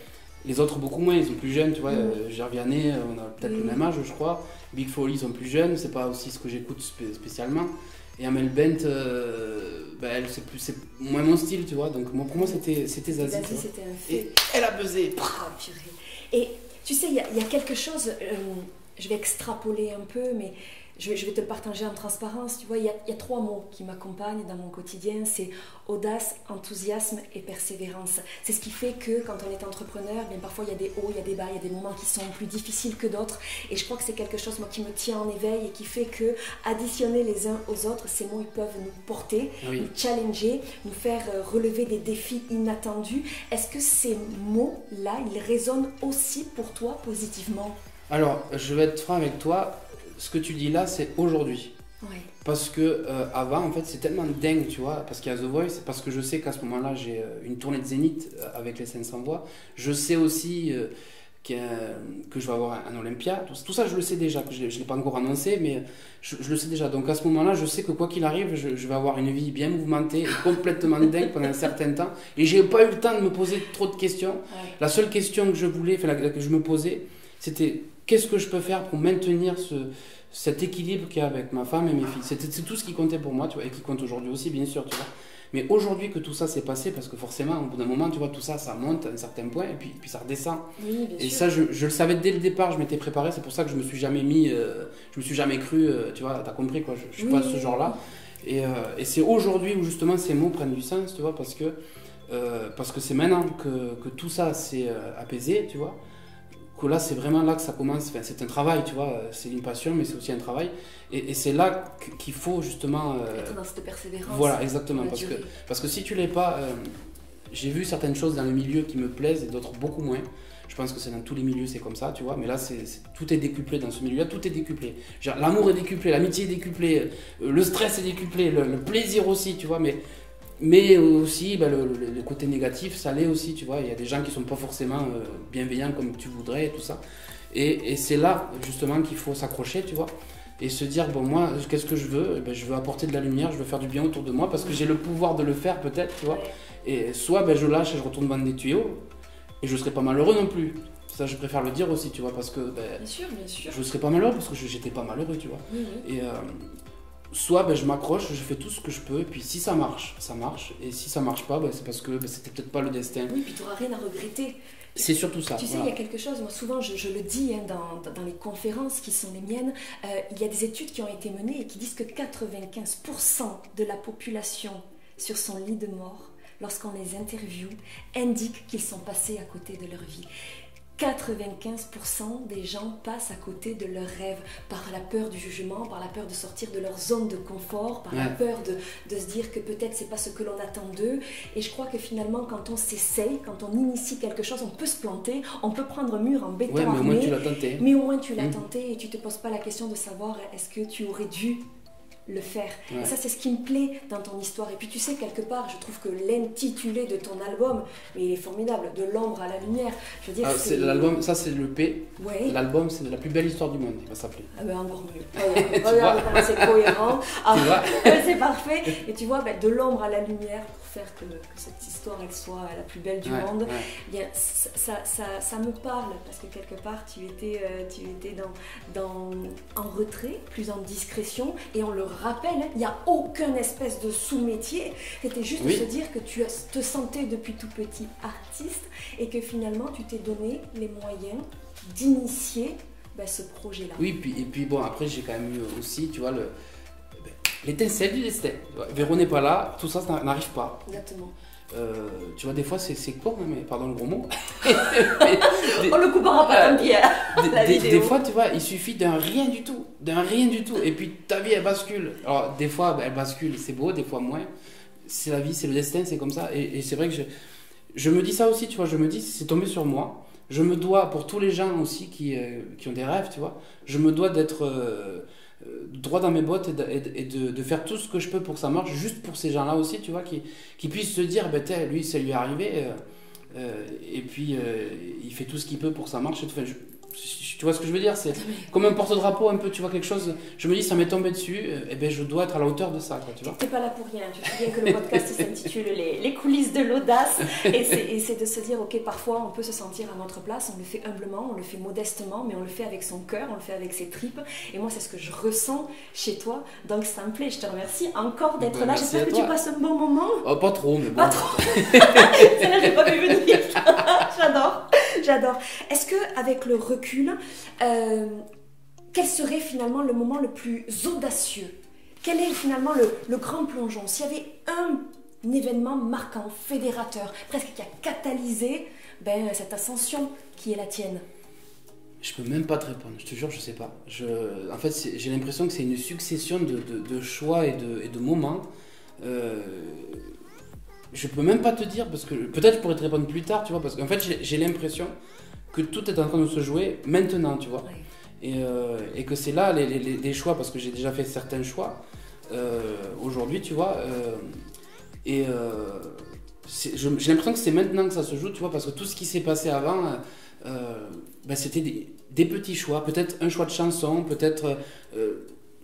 les autres beaucoup moins, ils sont plus jeunes, tu vois. Gerviané, on a peut-être le même âge, je crois. Big Foley, ils sont plus jeunes, c'est pas aussi ce que j'écoute spécialement. Et Amel Bent, elle, c'est moins mon style, tu vois. Donc pour moi, c'était Zazie. Zazie, c'était un fait. Et elle a buzzé. Oh, purée. Et tu sais, il y a quelque chose, je vais extrapoler un peu, mais je vais te le partager en transparence. Tu vois, il y a 3 mots qui m'accompagnent dans mon quotidien, c'est audace, enthousiasme et persévérance. C'est ce qui fait que quand on est entrepreneur, bien parfois il y a des hauts, il y a des bas, il y a des moments qui sont plus difficiles que d'autres. Et je crois que c'est quelque chose, moi, qui me tient en éveil et qui fait que additionner les uns aux autres, ces mots, ils peuvent nous porter, nous challenger, nous faire relever des défis inattendus. Est-ce que ces mots-là, ils résonnent aussi pour toi positivement? Alors, je vais être franc avec toi. Ce que tu dis là, c'est aujourd'hui. Ouais. Parce que avant, en fait, c'est tellement dingue, tu vois, parce qu'il y a The Voice, parce que je sais qu'à ce moment-là, j'ai une tournée de Zénith avec les 500 voix. Je sais aussi que je vais avoir un Olympia. Tout ça, je le sais déjà, que je ne l'ai pas encore annoncé, mais je le sais déjà. Donc à ce moment-là, je sais que quoi qu'il arrive, je vais avoir une vie bien mouvementée et complètement dingue pendant un certain temps. Et j'ai pas eu le temps de me poser trop de questions. Ouais. La seule question que je voulais, que je me posais, c'était qu'est-ce que je peux faire pour maintenir cet équilibre qu'il y a avec ma femme et mes filles. C'est tout ce qui comptait pour moi, tu vois, et qui compte aujourd'hui aussi, bien sûr, tu vois. Mais aujourd'hui que tout ça s'est passé, parce que forcément, au bout d'un moment, tu vois, tout ça, ça monte à un certain point, et puis ça redescend. Oui, et sûr. Ça, je le savais dès le départ, je m'étais préparé, c'est pour ça que je me suis jamais je me suis jamais cru, tu vois, t'as compris, quoi, je suis pas ce genre-là. Et c'est aujourd'hui où justement ces mots prennent du sens, tu vois, parce que c'est maintenant que tout ça s'est apaisé, tu vois. Que là, c'est vraiment là que ça commence. Enfin, c'est un travail, tu vois, c'est une passion, mais c'est aussi un travail. Et c'est là qu'il faut justement... être dans cette persévérance. Voilà, exactement. Parce que si tu l'es pas... j'ai vu certaines choses dans le milieu qui me plaisent et d'autres beaucoup moins. Je pense que c'est dans tous les milieux, c'est comme ça, tu vois. Mais là, tout est décuplé dans ce milieu-là, tout est décuplé. L'amour est décuplé, l'amitié est décuplée, le stress est décuplé, le plaisir aussi, tu vois. Mais aussi, le côté négatif, ça l'est aussi, tu vois. Il y a des gens qui ne sont pas forcément bienveillants comme tu voudrais et tout ça. Et c'est là, justement, qu'il faut s'accrocher, tu vois. Et se dire, bon, moi, qu'est-ce que je veux ? Je veux apporter de la lumière, je veux faire du bien autour de moi parce que j'ai le pouvoir de le faire, peut-être, tu vois. Et soit je lâche et je retourne vendre des tuyaux et je ne serai pas malheureux non plus. Ça, je préfère le dire aussi, tu vois, parce que bien sûr. Je ne serai pas malheureux parce que j'étais pas malheureux, tu vois. Et... soit je m'accroche, je fais tout ce que je peux, et puis si ça marche, ça marche. Et si ça marche pas, c'est parce que c'était peut-être pas le destin. Oui, puis tu n'auras rien à regretter. C'est surtout ça. Tu sais, il y a quelque chose, moi souvent je le dis dans les conférences qui sont les miennes, il y a des études qui ont été menées et qui disent que 95% de la population sur son lit de mort, lorsqu'on les interviewe, indiquent qu'ils sont passés à côté de leur vie. 95% des gens passent à côté de leurs rêves par la peur du jugement, par la peur de sortir de leur zone de confort, par la peur de se dire que peut-être c'est pas ce que l'on attend d'eux. Et je crois que finalement, quand on s'essaye, quand on initie quelque chose, on peut se planter, on peut prendre un mur en béton armé. Mais au moins tu l'as tenté. Mais au moins tu l'as tenté et tu te poses pas la question de savoir est-ce que tu aurais dû le faire. Et ça, c'est ce qui me plaît dans ton histoire. Et puis tu sais, quelque part, je trouve que l'intitulé de ton album, mais il est formidable, de l'ombre à la lumière. Je veux dire, c'est l'album, ça c'est le P. Ouais. L'album, c'est la plus belle histoire du monde, il va s'appeler. Ah ben encore mieux. Regarde comment c'est cohérent. C'est parfait. Et tu vois, de l'ombre à la lumière, pour faire que cette histoire elle soit la plus belle du Ouais, monde, ouais. eh bien, ça me parle parce que quelque part tu étais en retrait, plus en discrétion, et on le rappelle, hein, il n'y a aucun espèce de sous-métier, c'était juste Oui. de se dire que tu te sentais depuis tout petit artiste et que finalement tu t'es donné les moyens d'initier ce projet-là. Oui, et puis bon, après j'ai quand même eu aussi, tu vois, l'étincelle du destin. Véro n'est pas là, tout ça n'arrive pas. Exactement. Tu vois, des fois c'est con, hein, mais pardon le gros mot. On le coupera pas tant pis, la vidéo. Des fois, tu vois, il suffit d'un rien du tout, et puis ta vie elle bascule. Alors des fois elle bascule, c'est beau, des fois moins. C'est la vie, c'est le destin, c'est comme ça. Et c'est vrai que je me dis ça aussi, tu vois, je me dis c'est tombé sur moi. Je me dois, pour tous les gens aussi qui ont des rêves, tu vois, je me dois d'être droit dans mes bottes et de faire tout ce que je peux pour que ça marche, juste pour ces gens-là aussi, tu vois, qui puissent se dire, ben, lui, ça lui est arrivé, et puis il fait tout ce qu'il peut pour que ça marche. Enfin, tu vois ce que je veux dire, c'est comme un porte-drapeau un peu, tu vois, quelque chose, je me dis, ça m'est tombé dessus, et ben je dois être à la hauteur de ça, quoi, tu vois. T'es pas là pour rien, tu te souviens que le podcast s'intitule les coulisses de l'audace, et c'est de se dire, ok, parfois on peut se sentir à notre place, on le fait humblement, on le fait modestement, mais on le fait avec son cœur, on le fait avec ses tripes, et moi c'est ce que je ressens chez toi, donc ça me plaît, je te remercie encore d'être là, j'espère que tu passes un bon moment. Oh, pas trop, mais bon. Pas trop. Celle-là, j'ai pas vu venir. J'adore. Est-ce que avec le recul, quel serait finalement le moment le plus audacieux? Quel est finalement le grand plongeon? S'il y avait un événement marquant, fédérateur, presque qui a catalysé cette ascension qui est la tienne? Je peux même pas te répondre, je te jure, je sais pas. En fait, j'ai l'impression que c'est une succession de choix et de moments. Je peux même pas te dire, parce que peut-être je pourrais te répondre plus tard, tu vois, parce qu'en fait j'ai l'impression que tout est en train de se jouer maintenant, tu vois. Ouais. Et que c'est là les choix, parce que j'ai déjà fait certains choix aujourd'hui, tu vois. J'ai l'impression que c'est maintenant que ça se joue, tu vois, parce que tout ce qui s'est passé avant, c'était des petits choix, peut-être un choix de chanson, peut-être...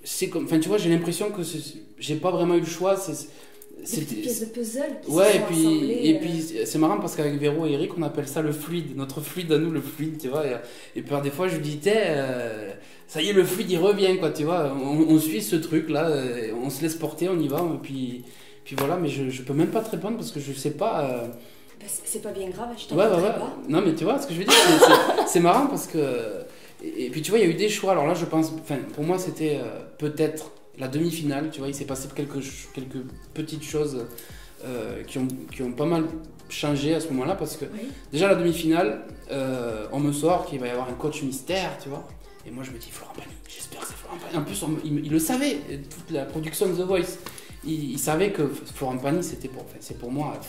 c'est comme, enfin, tu vois, j'ai l'impression que j'ai pas vraiment eu le choix. C'est des pièces de puzzle qui ouais, se sont assemblées. Et puis c'est marrant parce qu'avec Véro et Eric, on appelle ça le fluide, notre fluide à nous, le fluide, tu vois. Et puis des fois, je lui dis, ça y est, le fluide, il revient, quoi, tu vois. On suit ce truc-là, on se laisse porter, on y va, et puis voilà, mais je peux même pas te répondre parce que je sais pas... c'est pas bien grave, je t'en ouais. pas. Non, mais tu vois, ce que je veux dire, c'est marrant parce que... Et puis tu vois, il y a eu des choix, alors là, je pense, pour moi, c'était peut-être... la demi-finale, tu vois, il s'est passé quelques petites choses qui ont pas mal changé à ce moment-là parce que déjà la demi-finale, on me sort qu'il va y avoir un coach mystère, tu vois, et moi je me dis Florent Pagny, j'espère que c'est Florent Pagny. En plus, il le savait, toute la production de The Voice, il savait que Florent Pagny c'est pour moi.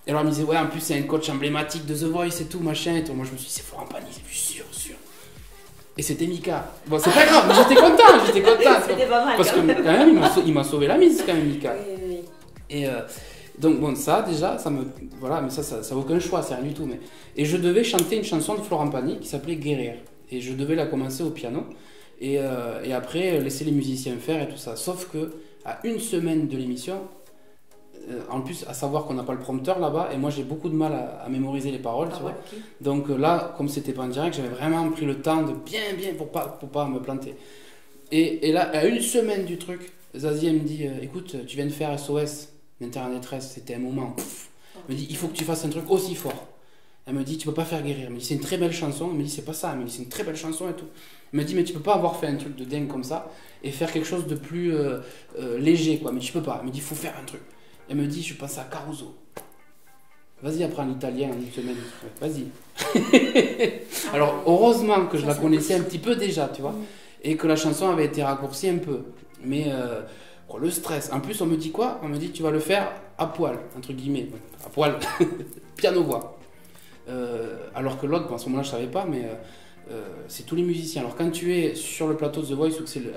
Et alors il me disait ouais, en plus c'est un coach emblématique de The Voice et tout, machin, et tout. Moi je me suis dit c'est Florent Pagny, c'est sûr. Et c'était Mika. Bon, c'est pas grave, mais j'étais content. C'était pas mal. Parce que quand même, il m'a sauvé la mise, quand même, Mika. Oui. Et donc, bon, ça, déjà, voilà, mais ça n'a aucun choix, c'est rien du tout. Et je devais chanter une chanson de Florent Pagny qui s'appelait Guérir. Et je devais la commencer au piano. Et après, laisser les musiciens faire et tout ça. Sauf que, à une semaine de l'émission, en plus, à savoir qu'on n'a pas le prompteur là-bas, et moi j'ai beaucoup de mal à mémoriser les paroles, tu vois. Okay. Donc là, comme c'était pas en direct, j'avais vraiment pris le temps de bien pour pas me planter. Et là, à une semaine du truc, Zazie elle me dit écoute, tu viens de faire SOS, l'intérieur détresse, c'était un moment. Elle me dit il faut que tu fasses un truc aussi fort. Elle me dit tu peux pas faire Guérir. Elle me dit c'est une très belle chanson. Elle me dit c'est pas ça. Elle me dit c'est une très belle chanson et tout. Elle me dit mais tu peux pas avoir fait un truc de dingue comme ça et faire quelque chose de plus léger, quoi. Mais tu peux pas. Elle me dit il faut faire un truc. Elle me dit, je pense à Caruso. Vas-y, apprends l'italien en une semaine. Vas-y. Alors, heureusement que je la connaissais un petit peu déjà, tu vois, et que la chanson avait été raccourcie un peu. Mais le stress. En plus, on me dit quoi? On me dit, tu vas le faire à poil, entre guillemets. À poil. Piano-voix. Alors que l'autre, à ce moment-là, je ne savais pas, mais c'est tous les musiciens. Alors, quand tu es sur le plateau de The Voice,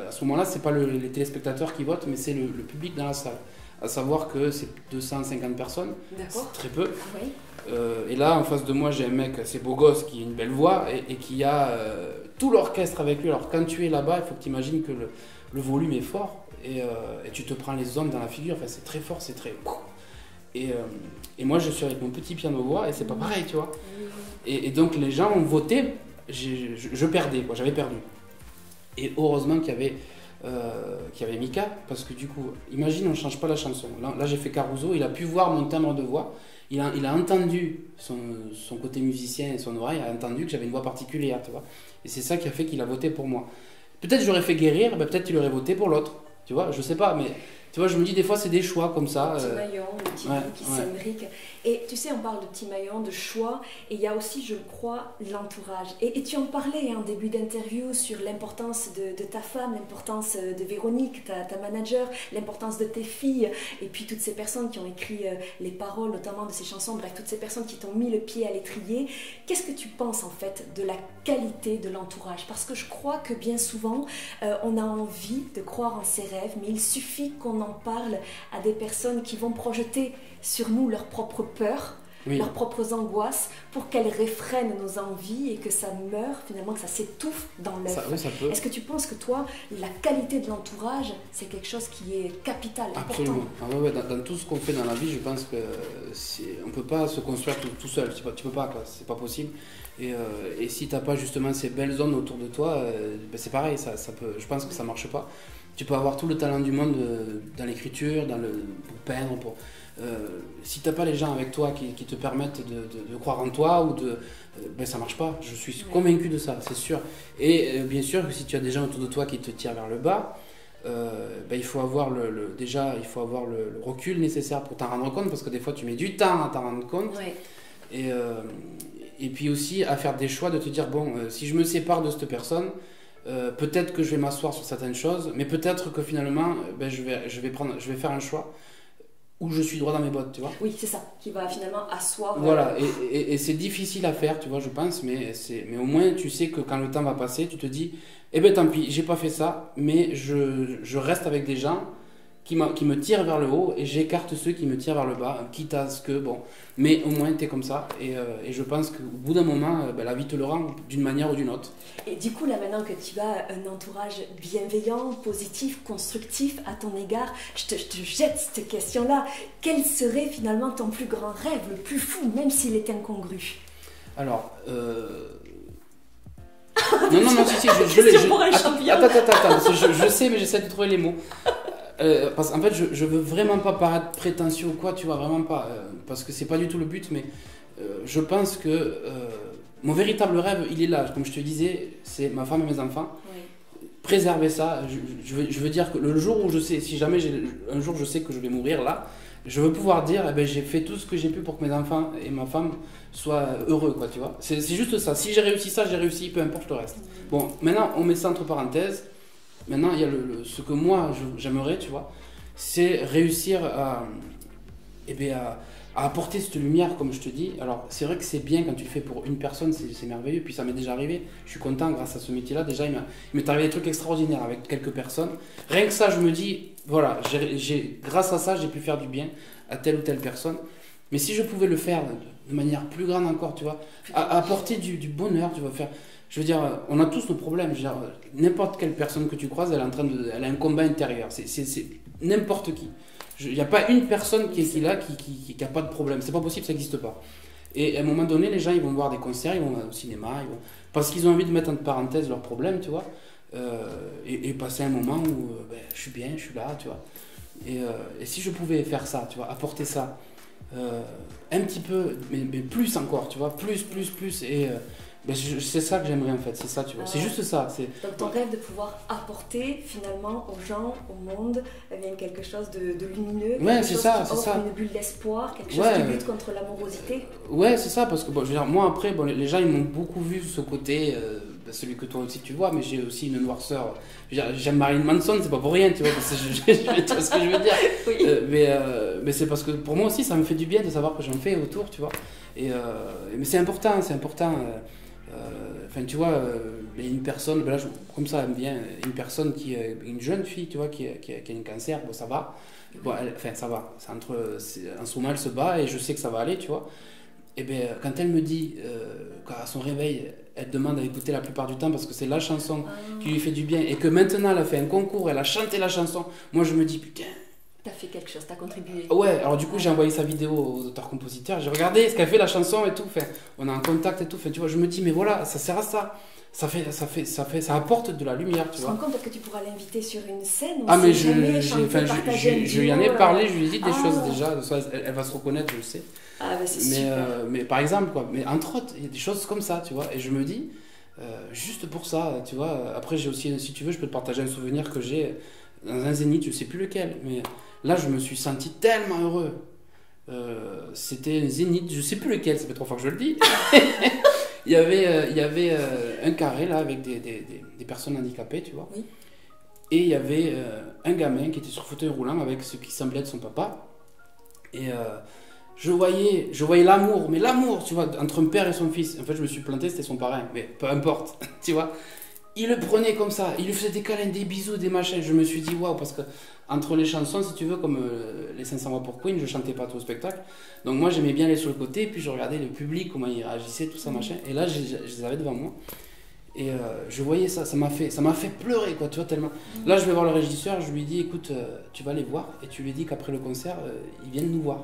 à ce moment-là, ce n'est pas les téléspectateurs qui votent, mais c'est le public dans la salle. À savoir que c'est 250 personnes, c'est très peu. Oui. Et là, en face de moi, j'ai un mec assez beau gosse qui a une belle voix et qui a tout l'orchestre avec lui. Alors quand tu es là-bas, il faut que tu imagines que le volume est fort et tu te prends les ondes dans la figure. Enfin, c'est très fort, c'est très... Et moi, je suis avec mon petit piano-voix et c'est pas pareil, tu vois. Et donc, les gens ont voté, je perdais, quoi, j'avais perdu. Et heureusement qu'il y avait Mika, parce que du coup, imagine, on ne change pas la chanson. Là j'ai fait Caruso, il a pu voir mon timbre de voix, il a entendu son côté musicien et son oreille, a entendu que j'avais une voix particulière, tu vois. Et c'est ça qui a fait qu'il a voté pour moi. Peut-être j'aurais fait guérir, ben peut-être qu'il aurait voté pour l'autre, tu vois, je sais pas, mais tu vois, je me dis des fois c'est des choix comme ça. Le petit maillon, le petit bout qui s'imbrique. Et tu sais, on parle de petit maillon, de choix, et il y a aussi, je crois, l'entourage. Et tu en parlais en début d'interview sur l'importance de ta femme, l'importance de Véronique, ta manager, l'importance de tes filles, et puis toutes ces personnes qui ont écrit les paroles, notamment de ces chansons, bref, toutes ces personnes qui t'ont mis le pied à l'étrier. Qu'est-ce que tu penses en fait de la qualité de l'entourage? Parce que je crois que bien souvent, on a envie de croire en ses rêves, mais il suffit qu'on en parle à des personnes qui vont projeter sur nous leurs propres peurs, leurs propres angoisses, pour qu'elles réfrènent nos envies et que ça meure, finalement, que ça s'étouffe dans l'œuf. Oui, Est-ce que tu penses que toi, la qualité de l'entourage, c'est quelque chose qui est capital, Absolument. important? Dans tout ce qu'on fait dans la vie, je pense que on ne peut pas se construire tout seul. Tu peux pas, quoi. C'est pas possible. Et si tu n'as pas justement ces belles zones autour de toi, c'est pareil, je pense que ça ne marche pas. Tu peux avoir tout le talent du monde dans l'écriture, pour peindre, si tu n'as pas les gens avec toi qui te permettent de croire en toi, ça ne marche pas. Je suis convaincu de ça, c'est sûr. Et bien sûr que si tu as des gens autour de toi qui te tirent vers le bas, il faut avoir le recul nécessaire pour t'en rendre compte, parce que des fois tu mets du temps à t'en rendre compte. Et puis aussi à faire des choix, de te dire, si je me sépare de cette personne, peut-être que je vais m'asseoir sur certaines choses, mais peut-être que finalement, je vais faire un choix où je suis droit dans mes bottes, tu vois. Oui, c'est ça, qui va finalement asseoir. Voilà, et c'est difficile à faire, tu vois, je pense, mais au moins tu sais que quand le temps va passer, tu te dis, tant pis, j'ai pas fait ça, mais je reste avec des gens qui me tirent vers le haut, et j'écarte ceux qui me tirent vers le bas, quitte à ce que, mais au moins t'es comme ça, et je pense qu'au bout d'un moment, la vie te le rend d'une manière ou d'une autre. Et du coup, là maintenant que tu as un entourage bienveillant, positif, constructif à ton égard, je te jette cette question-là. Quel serait finalement ton plus grand rêve, le plus fou, même s'il est incongru? Alors, non, si, je l'ai. Attends, je sais, mais j'essaie de trouver les mots. Parce qu'en fait, je veux vraiment pas paraître prétentieux ou quoi, tu vois, vraiment pas. Parce que c'est pas du tout le but, mais je pense que mon véritable rêve, il est là. Comme je te disais, c'est ma femme et mes enfants. Oui. Préserver ça. Je veux dire que le jour où je sais, si jamais un jour je sais que je vais mourir là, je veux pouvoir dire, j'ai fait tout ce que j'ai pu pour que mes enfants et ma femme soient heureux, quoi, tu vois. C'est juste ça. Si j'ai réussi ça, j'ai réussi, peu importe le reste. Bon, maintenant, on met ça entre parenthèses. Maintenant, il y a ce que moi j'aimerais, tu vois, c'est réussir à apporter cette lumière, comme je te dis. Alors, c'est vrai que c'est bien quand tu le fais pour une personne, c'est merveilleux. Puis ça m'est déjà arrivé. Je suis content grâce à ce métier-là. Déjà, il m'est arrivé des trucs extraordinaires avec quelques personnes. Rien que ça, je me dis, voilà, grâce à ça, j'ai pu faire du bien à telle ou telle personne. Mais si je pouvais le faire de manière plus grande encore, tu vois, apporter du bonheur, tu vas faire. Je veux dire, on a tous nos problèmes. Je veux dire, n'importe quelle personne que tu croises, elle a un combat intérieur. C'est n'importe qui. Il n'y a pas une personne qui est là qui n'a pas de problème. C'est pas possible, ça n'existe pas. Et à un moment donné, les gens, ils vont voir des concerts, ils vont au cinéma, parce qu'ils ont envie de mettre entre parenthèses leurs problèmes, tu vois, et passer un moment où je suis bien, je suis là, tu vois. Et si je pouvais faire ça, tu vois, apporter ça, un petit peu, mais plus encore, tu vois, plus, et c'est ça que j'aimerais en fait, c'est ça, tu vois, c'est juste ça. Donc ton rêve de pouvoir apporter finalement aux gens, au monde, quelque chose de lumineux, quelque chose qui offre une bulle d'espoir, quelque chose qui lutte contre l'amorosité. Ouais, c'est ça, parce que je veux dire, moi après, les gens ils m'ont beaucoup vu ce côté, celui que toi aussi tu vois, mais j'ai aussi une noirceur. J'aime Marilyn Manson, c'est pas pour rien, tu vois, parce que tu vois ce que je veux dire. Oui. Mais c'est parce que pour moi aussi ça me fait du bien de savoir que j'en fais autour, tu vois. Mais c'est important. Enfin, tu vois, il y a une personne, comme ça, elle me vient, une jeune fille, tu vois, qui a un cancer, ça va. Ça va. En ce moment, elle se bat et je sais que ça va aller, tu vois. Et quand elle me dit qu'à son réveil, elle demande à écouter la plupart du temps parce que c'est la chanson qui lui fait du bien et que maintenant elle a fait un concours, elle a chanté la chanson, moi je me dis putain. T'as fait quelque chose, t'as contribué. Ouais, alors du coup, j'ai envoyé sa vidéo aux auteurs-compositeurs. J'ai regardé ce qu'a fait la chanson et tout. Enfin, on a un contact et tout. Enfin, tu vois, je me dis, mais voilà, ça sert à ça. Ça apporte de la lumière, tu Tu te vois. rends compte que tu pourras l'inviter sur une scène. Ah, mais je lui en ai parlé, je lui ai dit des choses déjà. Elle va se reconnaître, je le sais. Ah, bah c'est super. Mais par exemple, quoi. Mais entre autres, il y a des choses comme ça, tu vois. Et je me dis, juste pour ça, tu vois. Après, j'ai aussi, si tu veux, je peux te partager un souvenir que j'ai dans un zénith, je sais plus lequel. Mais là, je me suis senti tellement heureux. C'était un zénith, je sais plus lequel, ça fait 3 fois que je le dis. Il y avait un carré là avec des personnes handicapées, tu vois. Oui. Et il y avait un gamin qui était sur fauteuil roulant avec ce qui semblait être son papa. Et je voyais l'amour, mais l'amour, tu vois, entre un père et son fils. En fait, je me suis planté, c'était son parrain, mais peu importe, tu vois. Il le prenait comme ça, il lui faisait des câlins, des bisous, des machins. Je me suis dit, waouh, parce que entre les chansons, si tu veux, comme les 500 voix pour Queen, je chantais pas tout au spectacle. Donc moi, j'aimais bien aller sur le côté, et puis je regardais le public, comment il réagissait, tout ça, machin. Et là, je les avais devant moi. Et je voyais ça, ça m'a fait pleurer, quoi, tu vois, tellement. Là, je vais voir le régisseur, je lui dis, écoute, tu vas les voir, et tu lui dis qu'après le concert, ils viennent nous voir.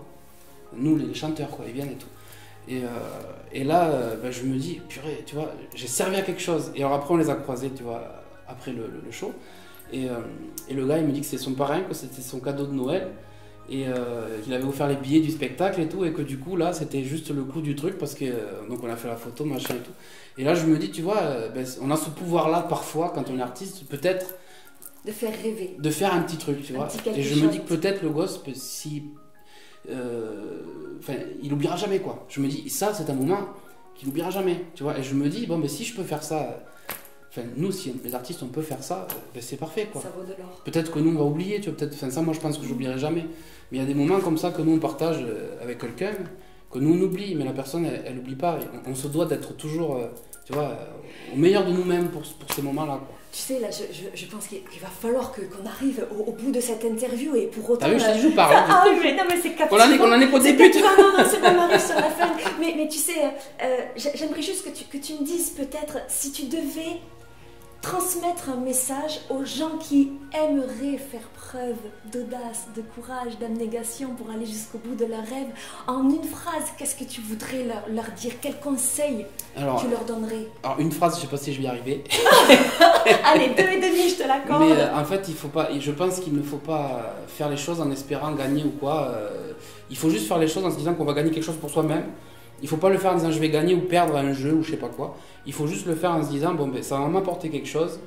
Nous, les chanteurs, quoi, ils viennent et tout. Et là, je me dis, purée, tu vois, j'ai servi à quelque chose. Et alors après, on les a croisés, tu vois, après le show. Et le gars, il me dit que c'est son parrain, que c'était son cadeau de Noël. Et qu'il avait offert les billets du spectacle et tout. Et que du coup, là, c'était juste le coup du truc parce que, donc on a fait la photo, machin et tout. Et là, je me dis, tu vois, on a ce pouvoir-là parfois, quand on est artiste, peut-être. De faire rêver. De faire un petit truc, tu vois. Et je me dis que peut-être le gosse, si. Il oubliera jamais, quoi. Je me dis, ça, c'est un moment qu'il oubliera jamais, tu vois. Et je me dis, bon, mais si je peux faire ça, nous, si les artistes, on peut faire ça, c'est parfait, quoi. Ça vaut de l'or. Peut-être que nous, on va oublier, tu vois. Peut-être, ça, moi, je pense que j'oublierai jamais. Mais il y a des moments comme ça que nous, on partage avec quelqu'un, que nous, on oublie, mais la personne, elle n'oublie pas. On se doit d'être toujours, tu vois, au meilleur de nous-mêmes pour ces moments-là, quoi. Tu sais, là, je pense qu'il va falloir qu'on arrive au bout de cette interview et pour autant... Ah oui, je parle. Ah oui, mais non, mais c'est captivant. On en est qu'au début. Non, c'est bon, on arrive sur la fin. Mais tu sais, j'aimerais juste que tu me dises peut-être si tu devais transmettre un message aux gens qui aimeraient faire preuve d'audace, de courage, d'abnégation pour aller jusqu'au bout de leurs rêves. En une phrase, qu'est-ce que tu voudrais leur dire? Quel conseil tu leur donnerais? Alors, une phrase, je sais pas si je vais y arriver. Allez, 2 et demi, je te l'accorde. Mais en fait, je pense qu'il ne faut pas faire les choses en espérant gagner ou quoi. Il faut juste faire les choses en se disant qu'on va gagner quelque chose pour soi-même. Il faut pas le faire en disant je vais gagner ou perdre à un jeu ou je sais pas quoi. Il faut juste le faire en se disant bon ben ça va m'apporter quelque chose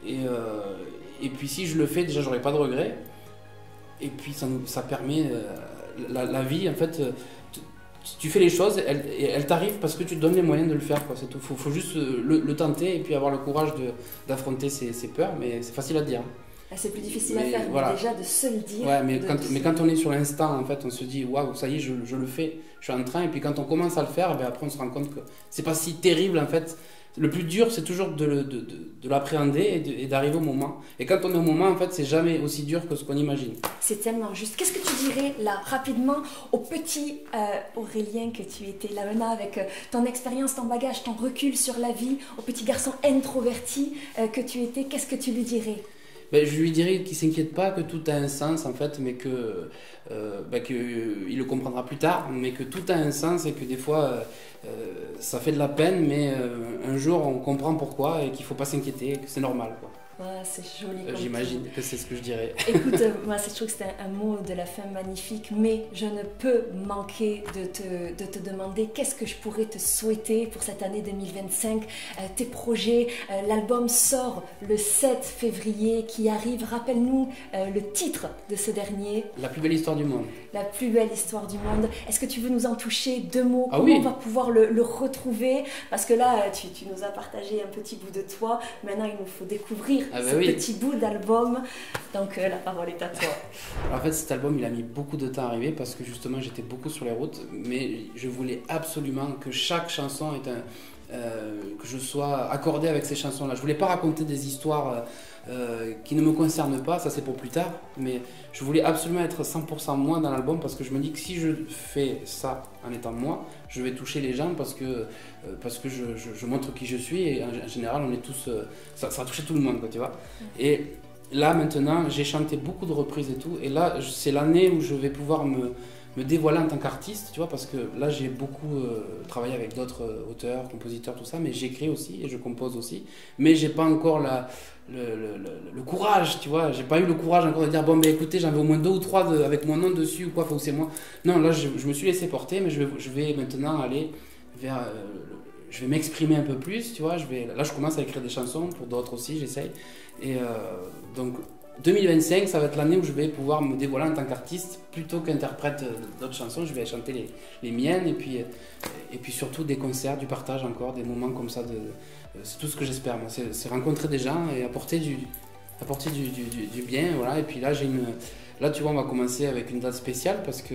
et puis si je le fais déjà j'aurai pas de regrets et puis ça permet la vie en fait tu fais les choses elles t'arrivent parce que tu te donnes les moyens de le faire quoi, c'est tout. Faut juste le tenter et puis avoir le courage d'affronter ses peurs, mais c'est facile à dire. C'est plus difficile à faire, voilà. Déjà de se le dire. Ouais, mais quand on est sur l'instant, en fait, on se dit waouh, ça y est, je le fais, je suis en train. Et puis quand on commence à le faire, ben après on se rend compte que c'est pas si terrible en fait. Le plus dur, c'est toujours de l'appréhender et d'arriver au moment. Et quand on est au moment, en fait, c'est jamais aussi dur que ce qu'on imagine. C'est tellement juste. Qu'est-ce que tu dirais là, rapidement, au petit Aurélien que tu étais là maintenant, avec ton expérience, ton bagage, ton recul sur la vie, au petit garçon introverti que tu étais, qu'est-ce que tu lui dirais? Ben, je lui dirais qu'il ne s'inquiète pas, que tout a un sens en fait, mais qu'il le comprendra plus tard, mais que tout a un sens et que des fois ça fait de la peine, mais un jour on comprend pourquoi et qu'il ne faut pas s'inquiéter, que c'est normal, quoi. Ouais, c'est joli. J'imagine que c'est ce que je dirais. Écoute, moi je trouve que c'était un mot de la fin magnifique, mais je ne peux manquer de te demander qu'est-ce que je pourrais te souhaiter pour cette année 2025, tes projets. L'album sort le 7 février qui arrive. Rappelle-nous le titre de ce dernier. La plus belle histoire du monde. La plus belle histoire du monde. Est-ce que tu veux nous en toucher 2 mots? Comment on va pouvoir le retrouver? Parce que là, tu nous as partagé un petit bout de toi. Maintenant, il nous faut découvrir petit bout d'album. Donc, la parole est à toi. En fait, cet album, il a mis beaucoup de temps à arriver parce que justement, j'étais beaucoup sur les routes. Mais je voulais absolument que chaque chanson que je sois accordé avec ces chansons-là. Je voulais pas raconter des histoires qui ne me concernent pas, ça c'est pour plus tard, mais je voulais absolument être 100% moi dans l'album parce que je me dis que si je fais ça en étant moi, je vais toucher les gens parce que je montre qui je suis et en général on est tous, ça va toucher tout le monde, quoi, tu vois. Et là maintenant, j'ai chanté beaucoup de reprises et tout. Et là, c'est l'année où je vais pouvoir me dévoiler en tant qu'artiste, tu vois, parce que là, j'ai beaucoup travaillé avec d'autres auteurs, compositeurs, tout ça, mais j'écris aussi et je compose aussi. Mais j'ai pas encore le courage, tu vois. J'ai pas eu le courage encore de dire, bon, ben écoutez, j'en veux au moins 2 ou 3 avec mon nom dessus ou quoi, faut que c'est moi. Non, là, je me suis laissé porter, mais je vais maintenant aller vers. Je vais m'exprimer un peu plus, tu vois. Là, je commence à écrire des chansons, pour d'autres aussi, j'essaye. Et donc, 2025, ça va être l'année où je vais pouvoir me dévoiler en tant qu'artiste, plutôt qu'interprète d'autres chansons. Je vais chanter les miennes, et puis surtout des concerts, du partage encore, des moments comme ça. C'est tout ce que j'espère, moi. C'est rencontrer des gens et apporter du bien, voilà. Et puis là, là, tu vois, on va commencer avec une date spéciale, parce que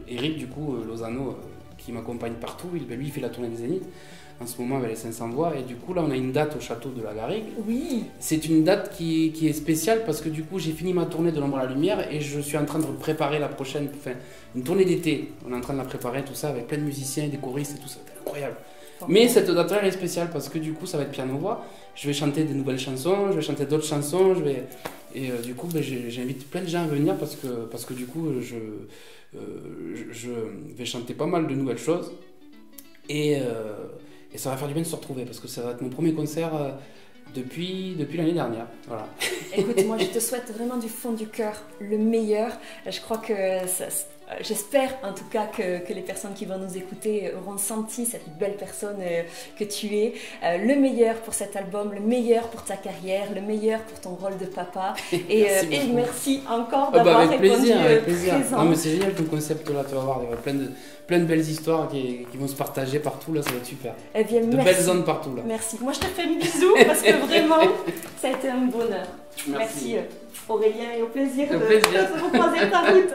Eric du coup, Lozano, qui m'accompagne partout, lui, il fait la tournée des Zéniths en ce moment avec les 500 voix, et du coup là on a une date au château de la Garrigue. Oui. C'est une date qui est spéciale parce que du coup j'ai fini ma tournée de l'ombre à la lumière et je suis en train de préparer la prochaine, une tournée d'été. On est en train de la préparer, tout ça, avec plein de musiciens, des choristes et tout ça, c'est incroyable. Mais cette date-là elle est spéciale parce que du coup ça va être piano-voix, je vais chanter des nouvelles chansons, je vais chanter d'autres chansons, du coup j'invite plein de gens à venir parce que du coup je vais chanter pas mal de nouvelles choses et ça va faire du bien de se retrouver parce que ça va être mon premier concert depuis l'année dernière. Voilà. Écoute, moi je te souhaite vraiment du fond du cœur le meilleur. Je crois que j'espère en tout cas que les personnes qui vont nous écouter auront senti cette belle personne que tu es. Le meilleur pour cet album, le meilleur pour ta carrière, le meilleur pour ton rôle de papa. Et merci encore d'avoir répondu présent. Non, mais c'est génial ton concept là, tu vas voir, il y aura plein de belles histoires qui vont se partager partout, là ça va être super. Eh bien, de belles zones partout là. Merci. Moi je te fais un bisou parce que vraiment ça a été un bonheur. Merci Aurélien et au plaisir de recroiser ta route.